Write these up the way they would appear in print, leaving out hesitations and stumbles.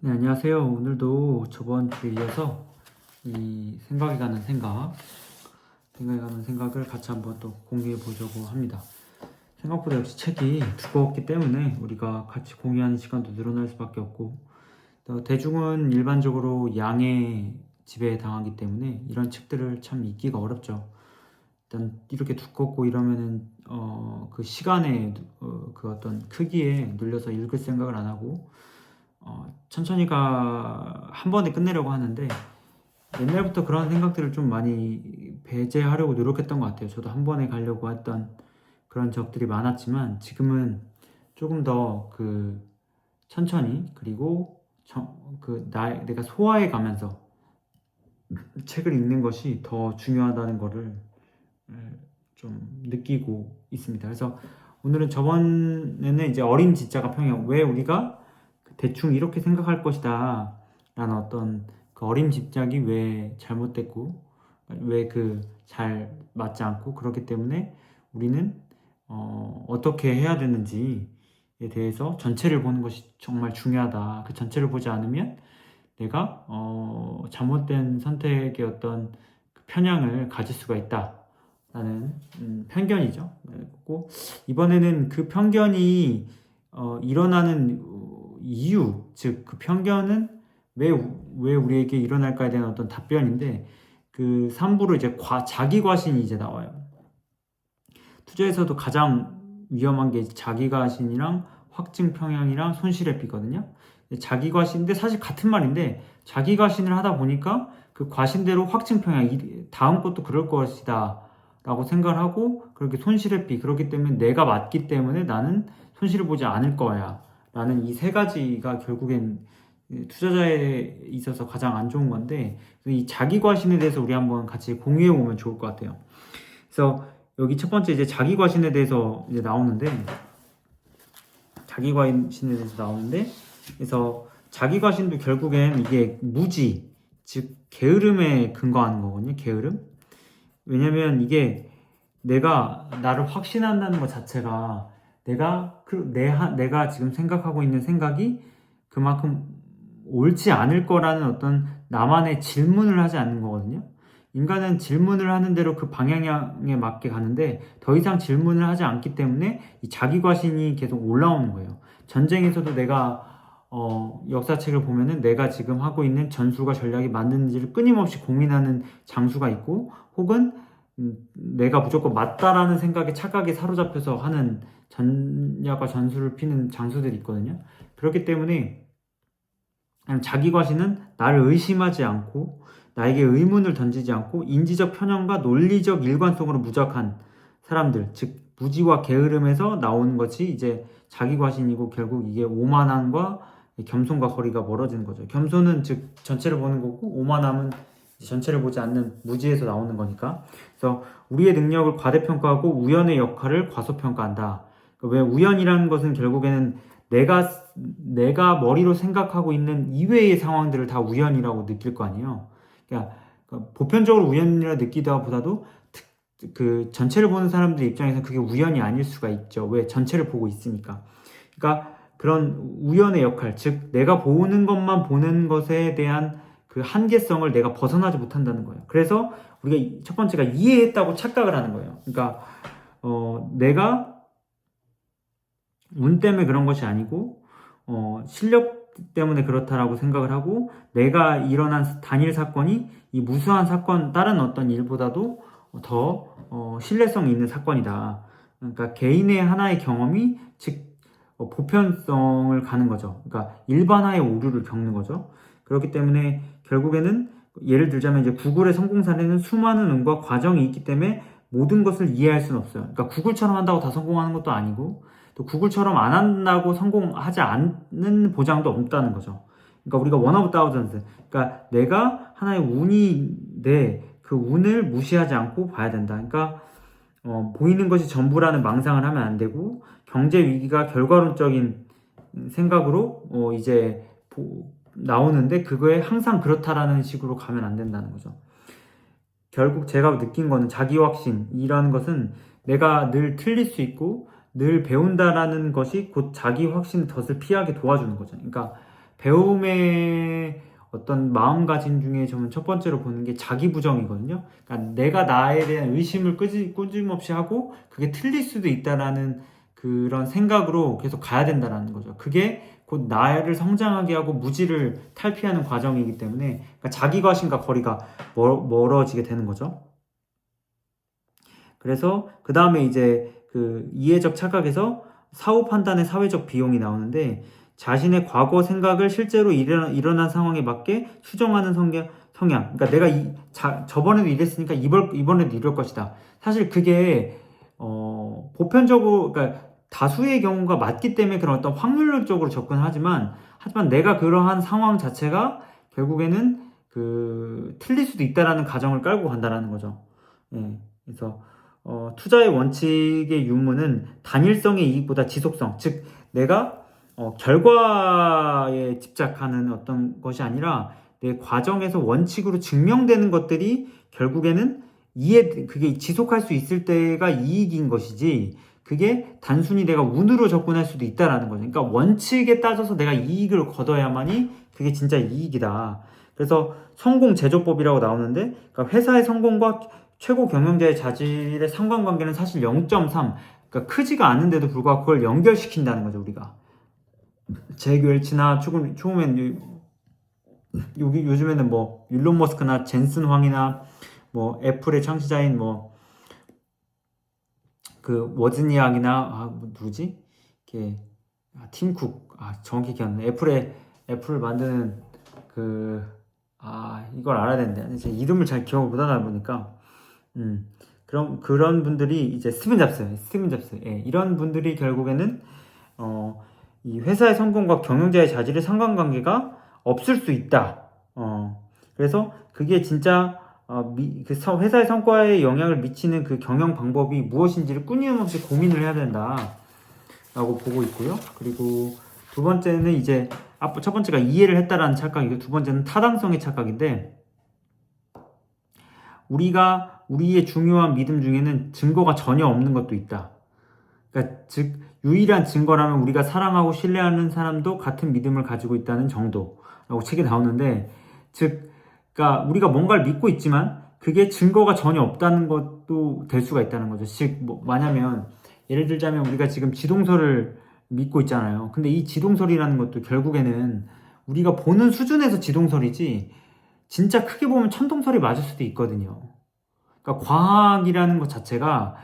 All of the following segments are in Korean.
네, 안녕하세요. 오늘도 저번 주에 이어서 이 생각에 가는 생각을 같이 한번 또 공유해 보려고 합니다. 생각보다 역시 책이 두꺼웠기 때문에 우리가 같이 공유하는 시간도 늘어날 수밖에 없고, 또 대중은 일반적으로 양의 지배에 당하기 때문에 이런 책들을 참 읽기가 어렵죠. 일단 이렇게 두껍고 이러면은 그 시간에 그 어떤 크기에 눌려서 읽을 생각을 안 하고 천천히가 한 번에 끝내려고 하는데 옛날부터 그런 생각들을 좀 많이 배제하려고 노력했던 것 같아요. 저도 한 번에 가려고 했던 그런 적들이 많았지만 지금은 조금 더 그 천천히 그리고 내가 소화해 가면서 책을 읽는 것이 더 중요하다는 거를 좀 느끼고 있습니다. 그래서 오늘은 저번에는 이제 어린 지자가 평형, 왜 우리가 대충 이렇게 생각할 것이다 라는 어떤 그 어림짐작이 왜 잘못됐고 왜 그 잘 맞지 않고 그렇기 때문에 우리는 어떻게 해야 되는지에 대해서 전체를 보는 것이 정말 중요하다. 그 전체를 보지 않으면 내가 잘못된 선택의 어떤 그 편향을 가질 수가 있다라는 편견이죠. 그리고 이번에는 그 편견이 일어나는 이유, 즉 그 편견은 왜 우리에게 일어날까에 대한 어떤 답변인데 그 3부로 이제 자기 과신이 이제 나와요. 투자에서도 가장 위험한 게 자기 과신이랑 확증 평양이랑 손실회피거든요. 자기 과신인데 사실 같은 말인데 자기 과신을 하다 보니까 그 과신대로 확증 평양 다음 것도 그럴 것이다 라고 생각을 하고 그렇게 손실회피 그렇기 때문에 내가 맞기 때문에 나는 손실을 보지 않을 거야 라는 이 세 가지가 결국엔 투자자에 있어서 가장 안 좋은 건데 이 자기 과신에 대해서 우리 한번 같이 공유해 보면 좋을 것 같아요. 그래서 여기 첫 번째 이제 자기 과신에 대해서 이제 나오는데 그래서 자기 과신도 결국엔 이게 무지 즉 게으름에 근거하는 거거든요. 게으름. 왜냐면 이게 내가 나를 확신한다는 것 자체가 내가 지금 생각하고 있는 생각이 그만큼 옳지 않을 거라는 어떤 나만의 질문을 하지 않는 거거든요. 인간은 질문을 하는 대로 그 방향에 맞게 가는데 더 이상 질문을 하지 않기 때문에 이 자기 과신이 계속 올라오는 거예요. 전쟁에서도 내가 역사책을 보면은 내가 지금 하고 있는 전술과 전략이 맞는지를 끊임없이 고민하는 장수가 있고 혹은 내가 무조건 맞다라는 생각에 착각에 사로잡혀서 하는 전략과 전술을 피는 장수들이 있거든요. 그렇기 때문에 자기 과신은 나를 의심하지 않고 나에게 의문을 던지지 않고 인지적 편향과 논리적 일관성으로 무작한 사람들, 즉 무지와 게으름에서 나오는 것이 이제 자기 과신이고 결국 이게 오만함과 겸손과 거리가 멀어지는 거죠. 겸손은 즉 전체를 보는 거고 오만함은 전체를 보지 않는 무지에서 나오는 거니까. 그래서 우리의 능력을 과대평가하고 우연의 역할을 과소평가한다. 왜 우연이라는 것은 결국에는 내가 머리로 생각하고 있는 이외의 상황들을 다 우연이라고 느낄 거 아니에요. 그러니까 보편적으로 우연이라 느끼다 보다도 그 전체를 보는 사람들 입장에서 그게 우연이 아닐 수가 있죠. 왜? 전체를 보고 있으니까. 그러니까 그런 우연의 역할, 즉 내가 보는 것만 보는 것에 대한 그 한계성을 내가 벗어나지 못한다는 거예요. 그래서 우리가 첫 번째가 이해했다고 착각을 하는 거예요. 그러니까 내가 운 때문에 그런 것이 아니고 실력 때문에 그렇다라고 생각을 하고 내가 일어난 단일 사건이 이 무수한 사건 다른 어떤 일보다도 더 신뢰성 있는 사건이다. 그러니까 개인의 하나의 경험이 즉 보편성을 가는 거죠. 그러니까 일반화의 오류를 겪는 거죠. 그렇기 때문에 결국에는 예를 들자면 이제 구글의 성공 사례는 수많은 운과 과정이 있기 때문에 모든 것을 이해할 수는 없어요. 그러니까 구글처럼 한다고 다 성공하는 것도 아니고 또 구글처럼 안 한다고 성공하지 않는 보장도 없다는 거죠. 그러니까 우리가 원 오브 다우전드, 그러니까 내가 하나의 운인데 그 운을 무시하지 않고 봐야 된다. 그러니까 보이는 것이 전부라는 망상을 하면 안 되고 경제 위기가 결과론적인 생각으로 이제 나오는데 그거에 항상 그렇다라는 식으로 가면 안 된다는 거죠. 결국 제가 느낀 거는 자기 확신이라는 것은 내가 늘 틀릴 수 있고 늘 배운다라는 것이 곧 자기 확신 덫을 피하게 도와주는 거죠. 그러니까 배움의 어떤 마음가짐 중에 저는 첫 번째로 보는 게 자기 부정이거든요. 그러니까 내가 나에 대한 의심을 꾸준없이 하고 그게 틀릴 수도 있다라는 그런 생각으로 계속 가야 된다라는 거죠. 그게 곧 나를 성장하게 하고 무지를 탈피하는 과정이기 때문에 그러니까 자기 과신과 거리가 멀어지게 되는 거죠. 그래서 그 다음에 이제 그 이해적 착각에서 사후 판단의 사회적 비용이 나오는데 자신의 과거 생각을 실제로 일어난 상황에 맞게 수정하는 성향. 그러니까 내가 저번에도 이랬으니까 이번에도 이럴 것이다. 사실 그게 보편적으로 그러니까 다수의 경우가 맞기 때문에 그런 어떤 확률적으로 접근하지만 내가 그러한 상황 자체가 결국에는 그 틀릴 수도 있다라는 가정을 깔고 간다라는 거죠. 예. 그래서 투자의 원칙의 유무는 단일성의 이익보다 지속성, 즉 내가 결과에 집착하는 어떤 것이 아니라 내 과정에서 원칙으로 증명되는 것들이 결국에는 그게 지속할 수 있을 때가 이익인 것이지 그게 단순히 내가 운으로 접근할 수도 있다라는 거죠. 그러니까 원칙에 따져서 내가 이익을 거둬야만이 그게 진짜 이익이다. 그래서 성공 제조법이라고 나오는데 그러니까 회사의 성공과 최고 경영자의 자질의 상관관계는 사실 0.3 그러니까 크지가 않은데도 불구하고 그걸 연결시킨다는 거죠. 우리가 잭 웰치나 초음엔 요즘에는 뭐 일론 머스크나 젠슨 황이나 뭐 애플의 창시자인 뭐 그 워즈니악이나 누구지? 팀쿡 정확히 기억 안 나. 애플을 만드는 이걸 알아야 되는데 제 이름을 잘 기억을 못하다 보니까 그런 분들이 이제 스티븐 잡스 예, 이런 분들이 결국에는 이 회사의 성공과 경영자의 자질의 상관관계가 없을 수 있다. 그래서 그게 진짜 회사의 성과에 영향을 미치는 그 경영 방법이 무엇인지를 끊임없이 고민을 해야 된다라고 보고 있고요. 그리고 두 번째는 이제 첫 번째가 이해를 했다라는 착각이고 두 번째는 타당성의 착각인데 우리의 중요한 믿음 중에는 증거가 전혀 없는 것도 있다. 그러니까 즉 유일한 증거라면 우리가 사랑하고 신뢰하는 사람도 같은 믿음을 가지고 있다는 정도라고 책에 나오는데 그러니까 우리가 뭔가를 믿고 있지만 그게 증거가 전혀 없다는 것도 될 수가 있다는 거죠. 즉 뭐냐면 예를 들자면 우리가 지금 지동설을 믿고 있잖아요. 근데 이 지동설이라는 것도 결국에는 우리가 보는 수준에서 지동설이지 진짜 크게 보면 천동설이 맞을 수도 있거든요. 그러니까 과학이라는 것 자체가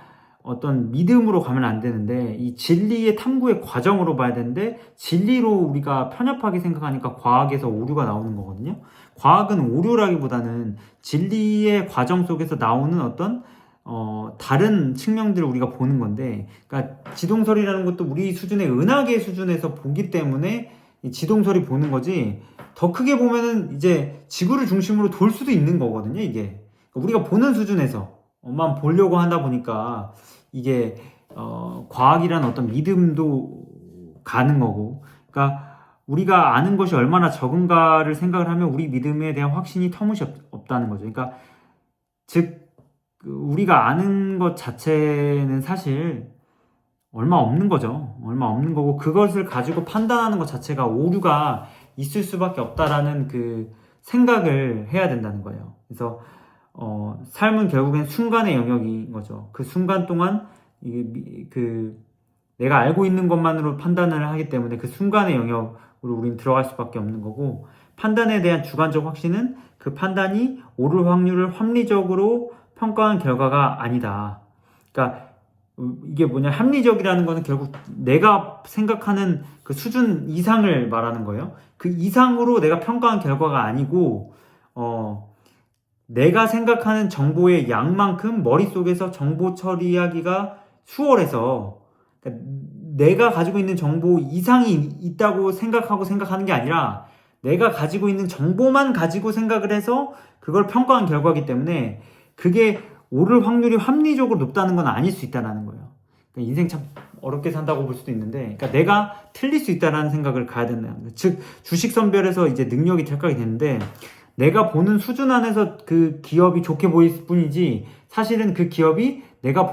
어떤 믿음으로 가면 안 되는데 이 진리의 탐구의 과정으로 봐야 되는데 진리로 우리가 편협하게 생각하니까 과학에서 오류가 나오는 거거든요. 과학은 오류라기보다는 진리의 과정 속에서 나오는 어떤 다른 측면들을 우리가 보는 건데 그러니까 지동설이라는 것도 우리 수준의 은하계 수준에서 보기 때문에 이 지동설이 보는 거지 더 크게 보면은 이제 지구를 중심으로 돌 수도 있는 거거든요. 이게 우리가 보는 수준에서만 보려고 하다 보니까 이게 과학이라는 어떤 믿음도 가는 거고 그러니까 우리가 아는 것이 얼마나 적은가를 생각을 하면 우리 믿음에 대한 확신이 터무시없다는 거죠. 그러니까 즉 우리가 아는 것 자체는 사실 얼마 없는 거죠. 얼마 없는 거고 그것을 가지고 판단하는 것 자체가 오류가 있을 수밖에 없다라는 그 생각을 해야 된다는 거예요. 그래서 삶은 결국엔 순간의 영역인 거죠. 그 순간 동안 내가 알고 있는 것만으로 판단을 하기 때문에 그 순간의 영역으로 우리는 들어갈 수밖에 없는 거고 판단에 대한 주관적 확신은 그 판단이 옳을 확률을 합리적으로 평가한 결과가 아니다. 그러니까 이게 뭐냐 합리적이라는 거는 결국 내가 생각하는 그 수준 이상을 말하는 거예요. 그 이상으로 내가 평가한 결과가 아니고 내가 생각하는 정보의 양만큼 머릿속에서 정보 처리하기가 수월해서 그러니까 내가 가지고 있는 정보 이상이 있다고 생각하는 게 아니라 내가 가지고 있는 정보만 가지고 생각을 해서 그걸 평가한 결과이기 때문에 그게 오를 확률이 합리적으로 높다는 건 아닐 수 있다는 거예요. 그러니까 인생 참 어렵게 산다고 볼 수도 있는데 그러니까 내가 틀릴 수 있다는 생각을 가야 된다는 거예요. 즉 주식 선별에서 이제 능력이 착각이 되는데 내가 보는 수준 안에서 그 기업이 좋게 보일 뿐이지 사실은 그 기업이 내가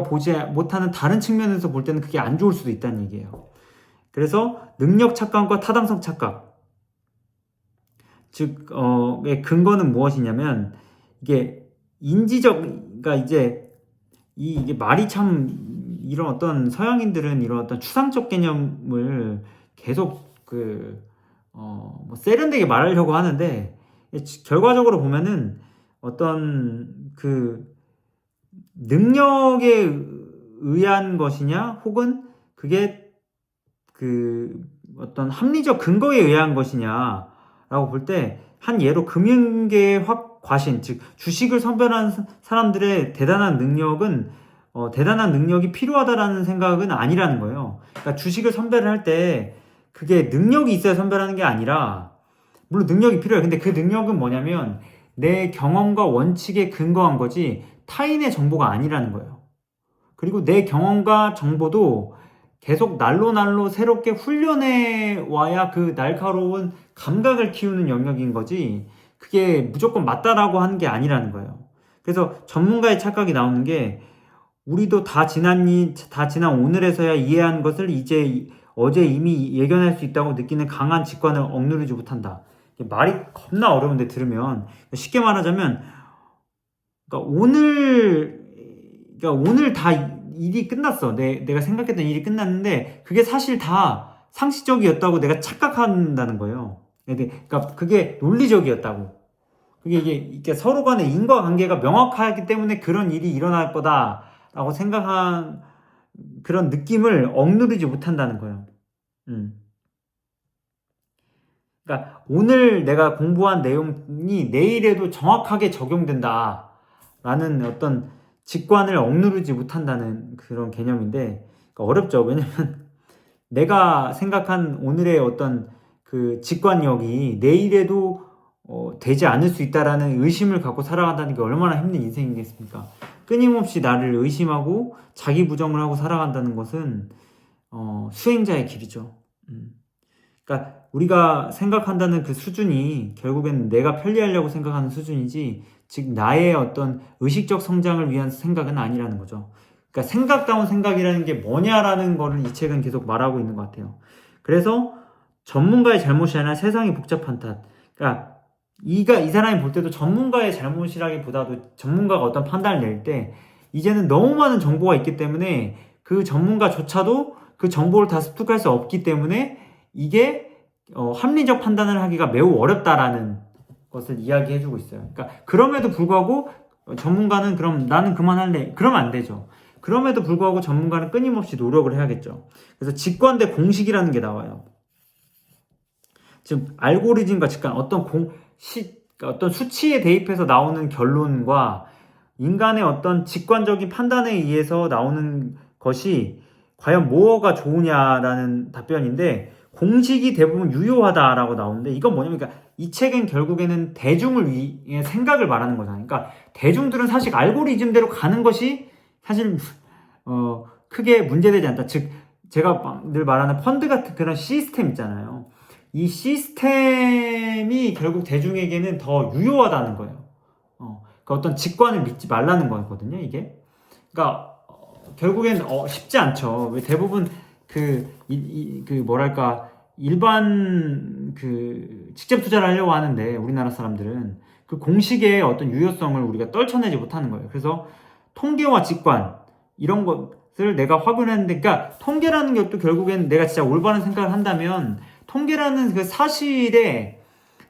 보지 못하는 다른 측면에서 볼 때는 그게 안 좋을 수도 있다는 얘기예요. 그래서 능력 착각과 타당성 착각. 즉, 의 근거는 무엇이냐면, 이게 그러니까 이제, 이게 말이 참, 이런 어떤 서양인들은 이런 어떤 추상적 개념을 계속 뭐 세련되게 말하려고 하는데, 결과적으로 보면은 어떤 능력에 의한 것이냐, 혹은 그게 어떤 합리적 근거에 의한 것이냐라고 볼 때, 한 예로 금융계 과신, 즉 주식을 선별하는 사람들의 대단한 능력이 필요하다라는 생각은 아니라는 거예요. 그러니까 주식을 선별할 때 그게 능력이 있어야 선별하는 게 아니라, 물론 능력이 필요해요. 근데 그 능력은 뭐냐면 내 경험과 원칙에 근거한 거지 타인의 정보가 아니라는 거예요. 그리고 내 경험과 정보도 계속 날로 새롭게 훈련해 와야 그 날카로운 감각을 키우는 영역인 거지, 그게 무조건 맞다라고 하는 게 아니라는 거예요. 그래서 전문가의 착각이 나오는 게, 우리도 다 지난 오늘에서야 이해한 것을 어제 이미 예견할 수 있다고 느끼는 강한 직관을 억누르지 못한다. 말이 겁나 어려운데 들으면, 쉽게 말하자면, 그러니까 오늘 다 일이 끝났어. 내가 생각했던 일이 끝났는데 그게 사실 다 상식적이었다고 내가 착각한다는 거예요. 그러니까 그게 논리적이었다고. 이게 서로 간의 인과관계가 명확하기 때문에 그런 일이 일어날 거다라고 생각한 그런 느낌을 억누르지 못한다는 거예요. 그러니까 오늘 내가 공부한 내용이 내일에도 정확하게 적용된다라는 어떤 직관을 억누르지 못한다는 그런 개념인데, 그러니까 어렵죠. 왜냐면 내가 생각한 오늘의 어떤 그 직관력이 내일에도 되지 않을 수 있다라는 의심을 갖고 살아간다는 게 얼마나 힘든 인생이겠습니까? 끊임없이 나를 의심하고 자기 부정을 하고 살아간다는 것은 수행자의 길이죠. 그러니까 우리가 생각한다는 그 수준이 결국엔 내가 편리하려고 생각하는 수준이지, 즉 나의 어떤 의식적 성장을 위한 생각은 아니라는 거죠. 그러니까 생각다운 생각이라는 게 뭐냐라는 거를 이 책은 계속 말하고 있는 것 같아요. 그래서 전문가의 잘못이 아니라 세상이 복잡한 탓. 그러니까 이 사람이 볼 때도 전문가의 잘못이라기보다도, 전문가가 어떤 판단을 낼 때 이제는 너무 많은 정보가 있기 때문에 그 전문가조차도 그 정보를 다 습득할 수 없기 때문에 이게 합리적 판단을 하기가 매우 어렵다라는 것을 이야기해주고 있어요. 그러니까 그럼에도 불구하고 전문가는 그럼 나는 그만할래, 그러면 안 되죠. 그럼에도 불구하고 전문가는 끊임없이 노력을 해야겠죠. 그래서 직관 대 공식이라는 게 나와요. 지금 알고리즘과 직관, 어떤 수치에 대입해서 나오는 결론과 인간의 어떤 직관적인 판단에 의해서 나오는 것이 과연 뭐가 좋으냐라는 답변인데, 공식이 대부분 유효하다라고 나오는데, 이건 뭐냐면, 그러니까 이 책은 결국에는 대중을 위해 생각을 말하는 거잖아요. 그러니까 대중들은 사실 알고리즘대로 가는 것이 사실 크게 문제되지 않다. 즉 제가 늘 말하는 펀드 같은 그런 시스템 있잖아요. 이 시스템이 결국 대중에게는 더 유효하다는 거예요. 그러니까 어떤 직관을 믿지 말라는 거거든요, 이게. 그러니까 결국엔 쉽지 않죠. 왜 대부분 뭐랄까, 일반 직접 투자를 하려고 하는데 우리나라 사람들은 그 공식의 어떤 유효성을 우리가 떨쳐내지 못하는 거예요. 그래서 통계와 직관 이런 것을 내가 확인했는데, 그러니까 통계라는 것도 결국엔 내가 진짜 올바른 생각을 한다면 통계라는 그 사실에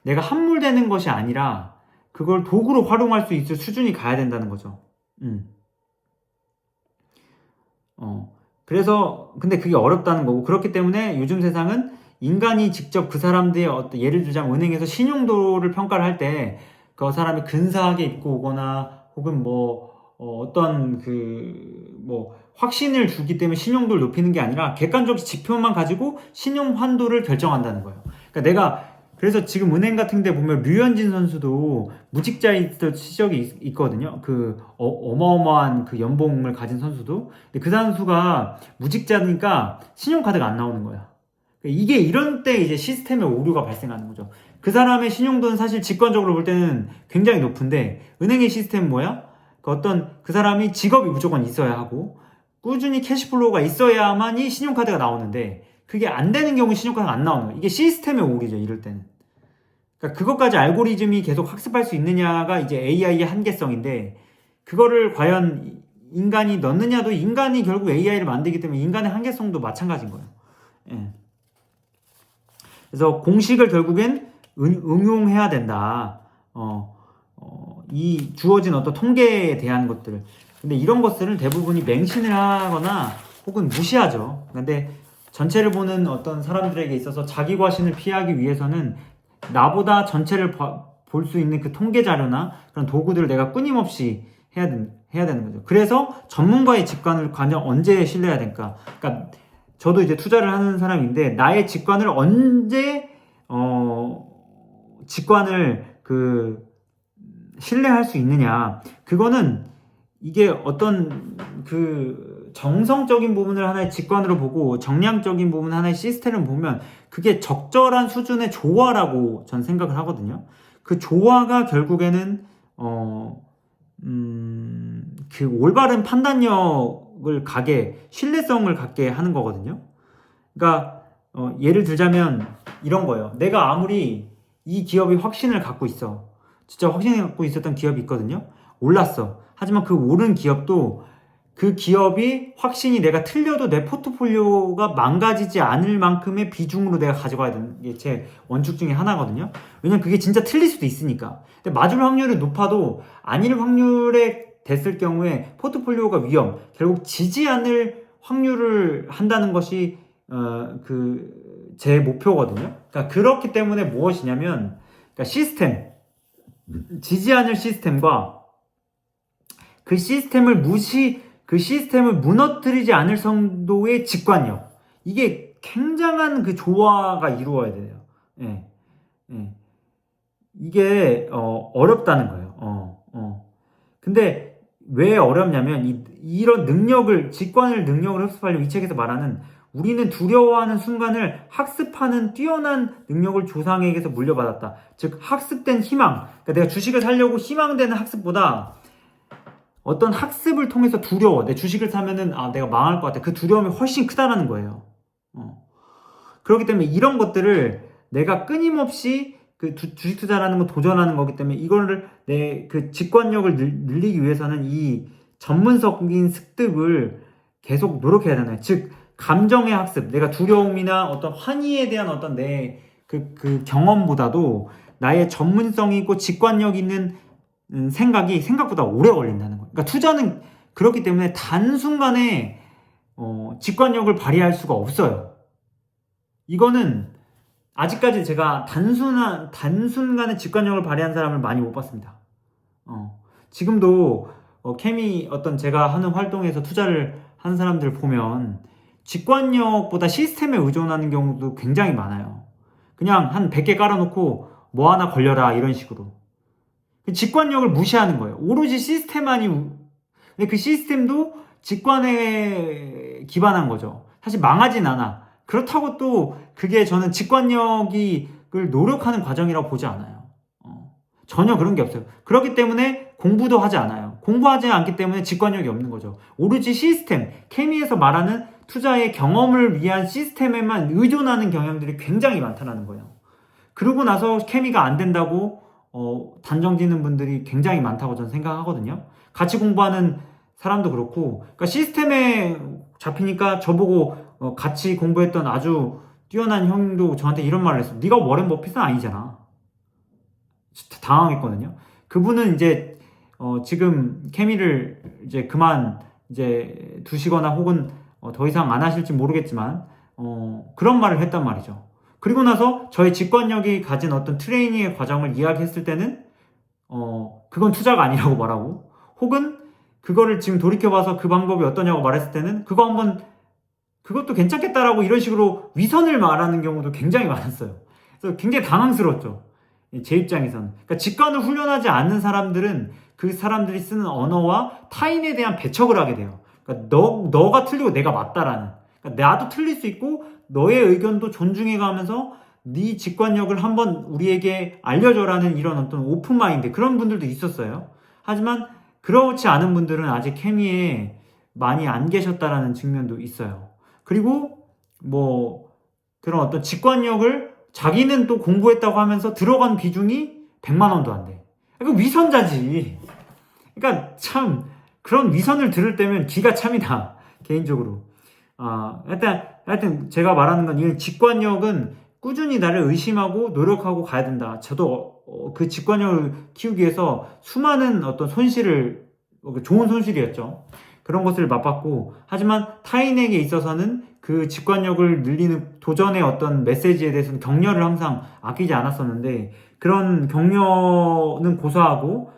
내가 함몰되는 것이 아니라 그걸 도구로 활용할 수 있을 수준이 가야 된다는 거죠. 그래서 근데 그게 어렵다는 거고, 그렇기 때문에 요즘 세상은 인간이 직접 그 사람들의 예를 들자면 은행에서 신용도를 평가를 할 때 그 사람이 근사하게 입고 오거나 혹은 어떤 확신을 주기 때문에 신용도를 높이는 게 아니라 객관적 지표만 가지고 신용 환도를 결정한다는 거예요. 그러니까 그래서 지금 은행 같은 데 보면 류현진 선수도 무직자였던 시절이 있거든요. 어마어마한 연봉을 가진 선수도. 근데 그 선수가 무직자니까 신용카드가 안 나오는 거야. 이게 이런 때 이제 시스템의 오류가 발생하는 거죠. 그 사람의 신용도는 사실 직관적으로 볼 때는 굉장히 높은데, 은행의 시스템은 뭐야? 그 사람이 직업이 무조건 있어야 하고 꾸준히 캐시플로우가 있어야만이 신용카드가 나오는데, 그게 안 되는 경우 신용카드가 안 나오는 거예요. 이게 시스템의 오류죠, 이럴 때는. 그러니까 그것까지 알고리즘이 계속 학습할 수 있느냐가 이제 AI의 한계성인데, 그거를 과연 인간이 넣느냐도, 인간이 결국 AI를 만들기 때문에 인간의 한계성도 마찬가지인 거예요. 예. 그래서 공식을 결국엔 응용해야 된다. 이 주어진 어떤 통계에 대한 것들을. 근데 이런 것들은 대부분이 맹신을 하거나 혹은 무시하죠. 근데 전체를 보는 어떤 사람들에게 있어서 자기 과신을 피하기 위해서는 나보다 전체를 볼 수 있는 그 통계 자료나 그런 도구들을 내가 끊임없이 해야 되는 거죠. 그래서 전문가의 직관을 과연 언제 신뢰해야 될까? 그러니까 저도 이제 투자를 하는 사람인데, 나의 직관을 언제 직관을 신뢰할 수 있느냐? 그거는 이게 어떤 정성적인 부분을 하나의 직관으로 보고 정량적인 부분 하나의 시스템을 보면 그게 적절한 수준의 조화라고 전 생각을 하거든요. 그 조화가 결국에는 그 올바른 판단력을 신뢰성을 갖게 하는 거거든요. 그러니까 예를 들자면 이런 거예요. 내가 아무리 이 기업이 확신을 갖고 있어. 진짜 확신을 갖고 있었던 기업이 있거든요. 올랐어. 하지만 그 오른 기업도 그 기업이 확신이 내가 틀려도 내 포트폴리오가 망가지지 않을 만큼의 비중으로 내가 가져가야 되는 게 제 원칙 중에 하나거든요. 왜냐면 그게 진짜 틀릴 수도 있으니까. 근데 맞을 확률이 높아도 아닐 확률에 됐을 경우에 포트폴리오가 결국 지지 않을 확률을 한다는 것이 제 목표거든요. 그러니까 그렇기 때문에 무엇이냐면, 그러니까 지지 않을 시스템과 그 시스템을 무너뜨리지 않을 정도의 직관력. 이게 굉장한 그 조화가 이루어야 돼요. 예. 예. 이게, 어렵다는 거예요. 근데 왜 어렵냐면, 이런 직관을 흡수하려면 이 책에서 말하는, 우리는 두려워하는 순간을 학습하는 뛰어난 능력을 조상에게서 물려받았다. 즉, 학습된 희망. 그러니까 내가 주식을 사려고 희망되는 학습보다 어떤 학습을 통해서 내 주식을 사면은 내가 망할 것 같아. 그 두려움이 훨씬 크다라는 거예요. 그렇기 때문에 이런 것들을 내가 끊임없이 주식 투자라는 거 도전하는 거기 때문에 이거를 내 직관력을 늘리기 위해서는 이 전문적인 습득을 계속 노력해야 되나요? 즉 감정의 학습, 내가 두려움이나 어떤 환희에 대한 어떤 내 경험보다도 나의 전문성이 있고 직관력 있는 생각이 생각보다 오래 걸린다는 거예요. 그러니까 투자는 그렇기 때문에 단순간에 직관력을 발휘할 수가 없어요. 이거는 아직까지 제가 단순간에 직관력을 발휘한 사람을 많이 못 봤습니다. 지금도 케미 제가 하는 활동에서 투자를 하는 사람들 보면 직관력보다 시스템에 의존하는 경우도 굉장히 많아요. 그냥 한 100개 깔아놓고 뭐 하나 걸려라 이런 식으로. 직관력을 무시하는 거예요. 오로지 근데 그 시스템도 직관에 기반한 거죠. 사실 망하진 않아. 그렇다고 또 그게 저는 직관력을 노력하는 과정이라고 보지 않아요. 전혀 그런 게 없어요. 그렇기 때문에 공부도 하지 않아요. 공부하지 않기 때문에 직관력이 없는 거죠. 오로지 시스템, 케미에서 말하는 투자의 경험을 위한 시스템에만 의존하는 경향들이 굉장히 많다는 거예요. 그러고 나서 케미가 안 된다고 단정 짓는 분들이 굉장히 많다고 저는 생각하거든요. 같이 공부하는 사람도 그렇고, 그러니까 시스템에 잡히니까 저보고 같이 공부했던 아주 뛰어난 형도 저한테 이런 말을 했어요. 네가 워렌 버핏은 아니잖아. 당황했거든요. 그분은 이제 지금 케미를 이제 그만 두시거나 혹은 더 이상 안 하실지 모르겠지만 그런 말을 했단 말이죠. 그리고 나서 저의 직관력이 가진 어떤 트레이닝의 과정을 이야기했을 때는 그건 투자가 아니라고 말하고, 혹은 그거를 지금 돌이켜봐서 그 방법이 어떠냐고 말했을 때는 그것도 괜찮겠다라고 이런 식으로 위선을 말하는 경우도 굉장히 많았어요. 그래서 굉장히 당황스러웠죠. 제 입장에서는. 그러니까 직관을 훈련하지 않는 사람들은 그 사람들이 쓰는 언어와 타인에 대한 배척을 하게 돼요. 그러니까 너가 틀리고 내가 맞다라는. 그러니까 나도 틀릴 수 있고 너의 의견도 존중해가면서 네 직관력을 한번 우리에게 알려줘라는 이런 어떤 오픈마인드, 그런 분들도 있었어요. 하지만 그렇지 않은 분들은 아직 케미에 많이 안 계셨다라는 측면도 있어요. 그리고 그런 어떤 직관력을 자기는 또 공부했다고 하면서 들어간 비중이 100만 원도 안 돼. 이거 위선자지. 그러니까 참 그런 위선을 들을 때면 기가 참이다. 개인적으로. 하여튼 제가 말하는 건 이 직관력은 꾸준히 나를 의심하고 노력하고 가야 된다. 저도 그 직관력을 키우기 위해서 수많은 어떤 손실을, 좋은 손실이었죠. 그런 것을 맛봤고, 하지만 타인에게 있어서는 그 직관력을 늘리는 도전의 어떤 메시지에 대해서는 격려를 항상 아끼지 않았었는데, 그런 격려는 고사하고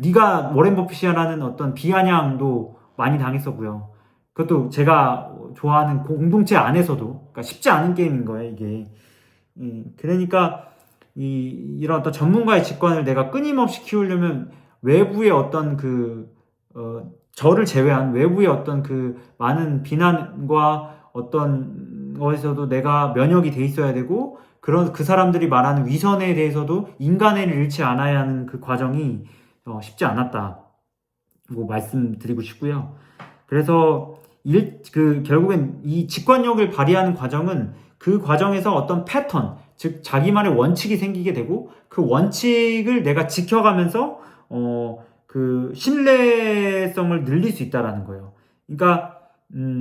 네가 워렌 버핏이야라는 어떤 비아냥도 많이 당했었고요. 그것도 제가 좋아하는 공동체 안에서도, 그러니까 쉽지 않은 게임인 거예요, 이게. 그러니까 이런 어떤 전문가의 직관을 내가 끊임없이 키우려면 외부의 어떤 저를 제외한 외부의 어떤 많은 비난과 어떤 것에서도 내가 면역이 돼 있어야 되고, 그 사람들이 말하는 위선에 대해서도 인간애를 잃지 않아야 하는 그 과정이 쉽지 않았다. 뭐 말씀드리고 싶고요. 그래서 결국엔 이 직관력을 발휘하는 과정은 그 과정에서 어떤 패턴, 즉 자기만의 원칙이 생기게 되고, 그 원칙을 내가 지켜가면서 그 신뢰성을 늘릴 수 있다라는 거예요. 그러니까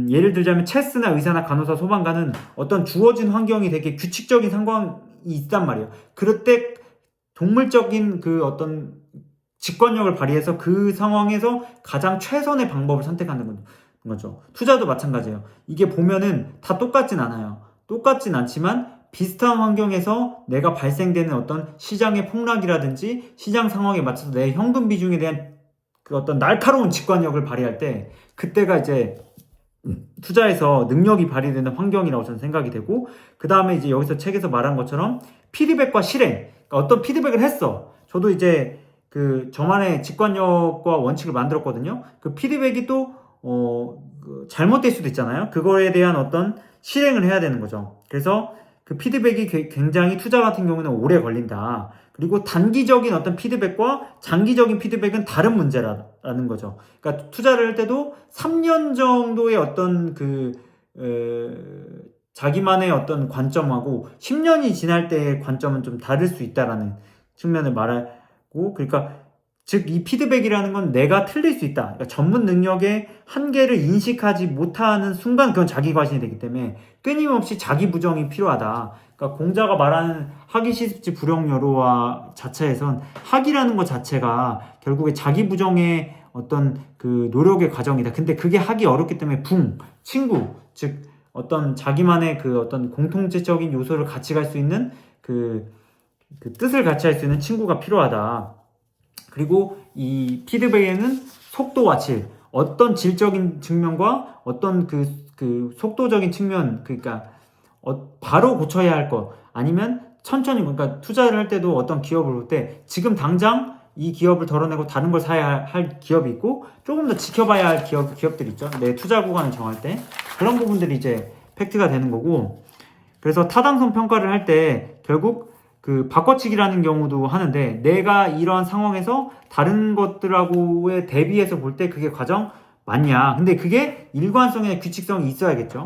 예를 들자면 체스나 의사나 간호사, 소방관은 어떤 주어진 환경이 되게 규칙적인 상황이 있단 말이에요. 그럴 때 동물적인 그 어떤 직관력을 발휘해서 그 상황에서 가장 최선의 방법을 선택하는 거죠. 투자도 마찬가지예요. 이게 보면은 다 똑같진 않아요. 똑같진 않지만 비슷한 환경에서 내가 발생되는 어떤 시장의 폭락이라든지 시장 상황에 맞춰서 내 현금 비중에 대한 그 어떤 날카로운 직관력을 발휘할 때, 그때가 이제 투자에서 능력이 발휘되는 환경이라고 저는 생각이 되고, 그 다음에 이제 여기서 책에서 말한 것처럼 피드백과 실행, 그러니까 어떤 피드백을 했어. 저도 이제 저만의 직관력과 원칙을 만들었거든요. 그 피드백이 또 잘못될 수도 있잖아요. 그거에 대한 어떤 실행을 해야 되는 거죠. 그래서 그 피드백이 굉장히 투자 같은 경우는 오래 걸린다. 그리고 단기적인 어떤 피드백과 장기적인 피드백은 다른 문제라는 거죠. 그러니까 투자를 할 때도 3년 정도의 어떤 자기만의 어떤 관점하고 10년이 지날 때의 관점은 좀 다를 수 있다라는 측면을 말하고, 그러니까 즉 이 피드백이라는 건 내가 틀릴 수 있다. 그러니까 전문 능력의 한계를 인식하지 못하는 순간 그건 자기 과신이 되기 때문에 끊임없이 자기 부정이 필요하다. 그러니까 공자가 말하는 학이 시습지 불영여로와 자체에선 학이라는 것 자체가 결국에 자기 부정의 어떤 노력의 과정이다. 근데 그게 하기 어렵기 때문에 친구, 즉 어떤 자기만의 어떤 공통체적인 요소를 같이 갈 수 있는 그 뜻을 같이 할 수 있는 친구가 필요하다. 그리고 이 피드백에는 속도와 질, 어떤 질적인 측면과 어떤 속도적인 측면, 그러니까 바로 고쳐야 할 것, 아니면 천천히, 그러니까 투자를 할 때도 어떤 기업을 볼 때 지금 당장 이 기업을 덜어내고 다른 걸 사야 할 기업이 있고, 조금 더 지켜봐야 할 기업들 있죠. 내 투자 구간을 정할 때 그런 부분들이 이제 팩트가 되는 거고, 그래서 타당성 평가를 할 때 결국 바꿔치기라는 경우도 하는데, 내가 이러한 상황에서 다른 것들하고의 대비해서 볼 때 그게 과정 맞냐. 근데 그게 일관성이나 규칙성이 있어야겠죠.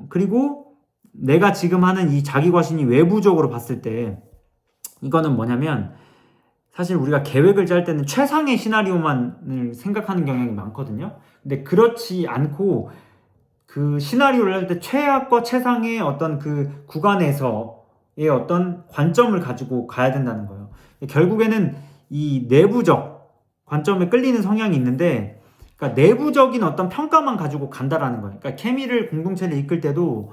그리고 내가 지금 하는 이 자기 과신이 외부적으로 봤을 때 이거는 뭐냐면, 사실 우리가 계획을 짤 때는 최상의 시나리오만을 생각하는 경향이 많거든요. 근데 그렇지 않고 그 시나리오를 할 때 최악과 최상의 어떤 구간에서의 어떤 관점을 가지고 가야 된다는 거예요. 결국에는 이 내부적 관점에 끌리는 성향이 있는데, 그러니까 내부적인 어떤 평가만 가지고 간다라는 거예요. 그러니까 케미를, 공동체를 이끌 때도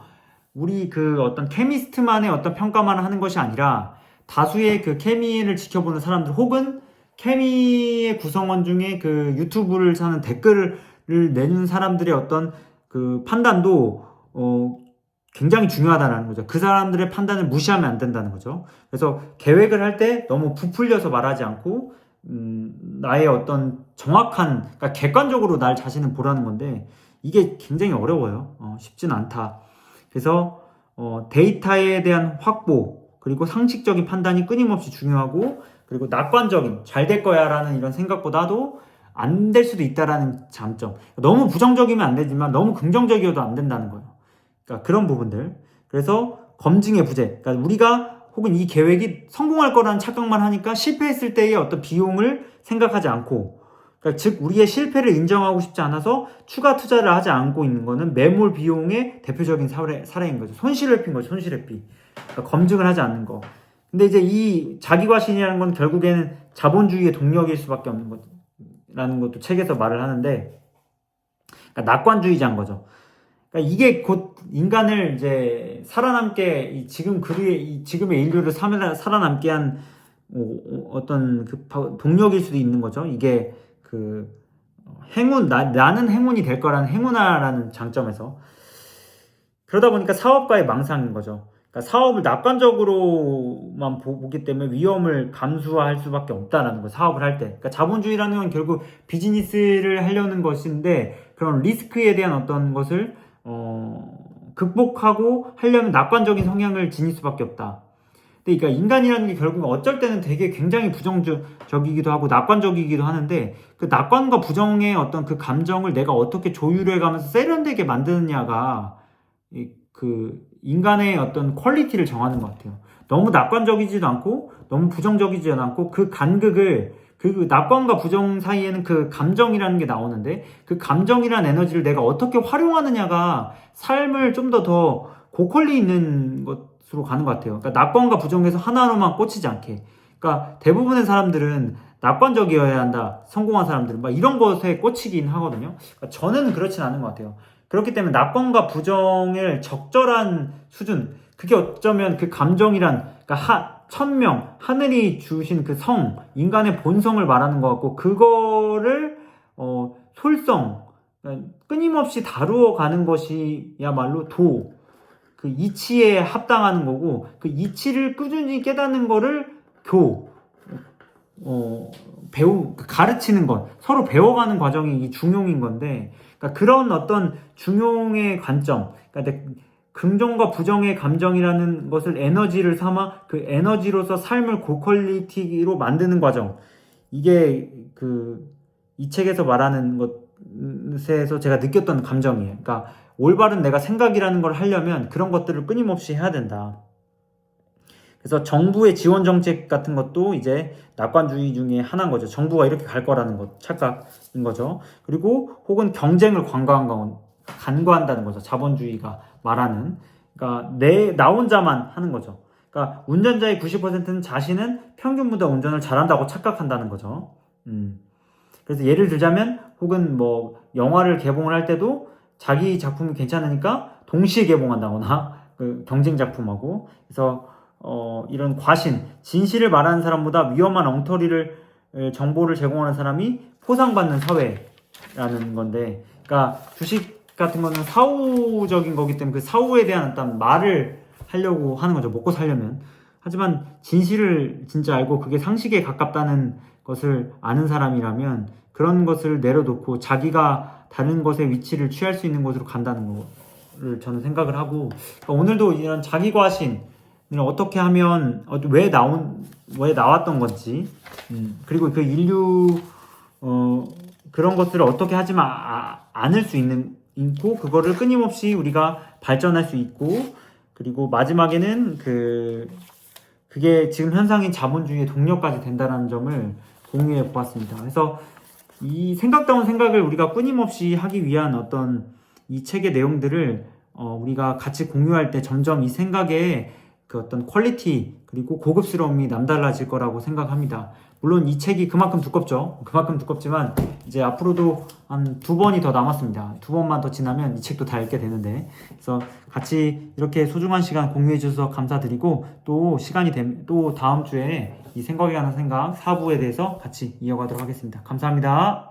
우리 어떤 케미스트만의 어떤 평가만 하는 것이 아니라 다수의 케미를 지켜보는 사람들, 혹은 케미의 구성원 중에 유튜브를 사는 댓글을 내는 사람들의 어떤 판단도 굉장히 중요하다는 거죠. 그 사람들의 판단을 무시하면 안 된다는 거죠. 그래서 계획을 할 때 너무 부풀려서 말하지 않고 나의 어떤 정확한, 그러니까 객관적으로 날 자신을 보라는 건데, 이게 굉장히 어려워요. 쉽지는 않다. 그래서 데이터에 대한 확보, 그리고 상식적인 판단이 끊임없이 중요하고, 그리고 낙관적인 잘 될 거야 라는 이런 생각보다도 안 될 수도 있다라는 장점. 너무 부정적이면 안 되지만 너무 긍정적이어도 안 된다는 거예요. 그러니까 그런 부분들. 그래서 검증의 부재. 그러니까 우리가 혹은 이 계획이 성공할 거라는 착각만 하니까 실패했을 때의 어떤 비용을 생각하지 않고, 그러니까 즉 우리의 실패를 인정하고 싶지 않아서 추가 투자를 하지 않고 있는 거는 매몰 비용의 대표적인 사례인 거죠. 손실회피인 거죠. 손실회피. 그러니까 검증을 하지 않는 거. 근데 이제 이 자기과신이라는 건 결국에는 자본주의의 동력일 수밖에 없는 거라는 것도 책에서 말을 하는데, 그러니까 낙관주의자인 거죠. 그러니까 이게 곧 인간을 이제 살아남게, 지금의 인류를 살아남게 한 어떤 그 동력일 수도 있는 거죠. 이게 그 나는 행운이 될 거라는 행운아라는 장점에서. 그러다 보니까 사업가의 망상인 거죠. 그러니까 사업을 낙관적으로만 보기 때문에 위험을 감수할 수밖에 없다라는 거, 사업을 할 때. 그러니까 자본주의라는 건 결국 비즈니스를 하려는 것인데, 그런 리스크에 대한 어떤 것을 극복하고 하려면 낙관적인 성향을 지닐 수밖에 없다. 그러니까 인간이라는 게 결국 어쩔 때는 되게 굉장히 부정적이기도 하고 낙관적이기도 하는데, 그 낙관과 부정의 어떤 그 감정을 내가 어떻게 조율해가면서 세련되게 만드느냐가 그 인간의 어떤 퀄리티를 정하는 것 같아요. 너무 낙관적이지도 않고 너무 부정적이지도 않고, 그 간극을, 그 낙관과 부정 사이에는 그 감정이라는 게 나오는데, 그 감정이라는 에너지를 내가 어떻게 활용하느냐가 삶을 좀 더 고퀄리 있는 것으로 가는 것 같아요. 그러니까 낙관과 부정에서 하나로만 꽂히지 않게. 그러니까 대부분의 사람들은 낙관적이어야 한다, 성공한 사람들은 막 이런 것에 꽂히긴 하거든요. 그러니까 저는 그렇진 않은 것 같아요. 그렇기 때문에 낙관과 부정의 적절한 수준, 그게 어쩌면 그 감정이란, 그러니까 천명, 하늘이 주신 그 성, 인간의 본성을 말하는 것 같고, 그거를 솔성, 그러니까 끊임없이 다루어 가는 것이야말로 그 이치에 합당하는 거고, 그 이치를 꾸준히 깨닫는 거를 가르치는 것, 서로 배워가는 과정이 이 중용인 건데, 그러니까 그런 어떤 중용의 관점, 그러니까 긍정과 부정의 감정이라는 것을 에너지를 삼아 그 에너지로서 삶을 고퀄리티로 만드는 과정, 이게 이 책에서 말하는 것에서 제가 느꼈던 감정이에요. 그러니까 올바른 내가 생각이라는 걸 하려면 그런 것들을 끊임없이 해야 된다. 그래서 정부의 지원 정책 같은 것도 이제 낙관주의 중에 하나인 거죠. 정부가 이렇게 갈 거라는 것, 착각인 거죠. 그리고 혹은 경쟁을 간과한다는 거죠. 자본주의가 말하는. 그러니까 나 혼자만 하는 거죠. 그러니까 운전자의 90%는 자신은 평균보다 운전을 잘한다고 착각한다는 거죠. 그래서 예를 들자면, 혹은 뭐 영화를 개봉을 할 때도 자기 작품이 괜찮으니까 동시에 개봉한다거나, 그 경쟁 작품하고. 그래서 이런 과신, 진실을 말하는 사람보다 위험한 정보를 제공하는 사람이 포상받는 사회라는 건데, 그러니까 주식 같은 거는 사후적인 거기 때문에 그 사후에 대한 어떤 말을 하려고 하는 거죠. 먹고 살려면. 하지만 진실을 진짜 알고 그게 상식에 가깝다는 것을 아는 사람이라면 그런 것을 내려놓고 자기가 다른 것의 위치를 취할 수 있는 곳으로 간다는 거를 저는 생각을 하고, 그러니까 오늘도 이런 자기과신, 어떻게 하면 왜 나왔던 건지, 그리고 그 인류 그런 것들을 어떻게 하지만 않을 수 있고, 그거를 끊임없이 우리가 발전할 수 있고, 그리고 마지막에는 그게 지금 현상인 자본주의의 동력까지 된다는 점을 공유해 보았습니다. 그래서 이 생각다운 생각을 우리가 끊임없이 하기 위한 어떤 이 책의 내용들을 우리가 같이 공유할 때 점점 이 생각에 그 어떤 퀄리티 그리고 고급스러움이 남달라질 거라고 생각합니다. 물론 이 책이 그만큼 두껍죠. 그만큼 두껍지만 이제 앞으로도 한 2번이 더 남았습니다. 2번만 더 지나면 이 책도 다 읽게 되는데, 그래서 같이 이렇게 소중한 시간 공유해 주셔서 감사드리고, 또 시간이 되면 또 다음 주에 이 생각에 관한 생각 4부에 대해서 같이 이어가도록 하겠습니다. 감사합니다.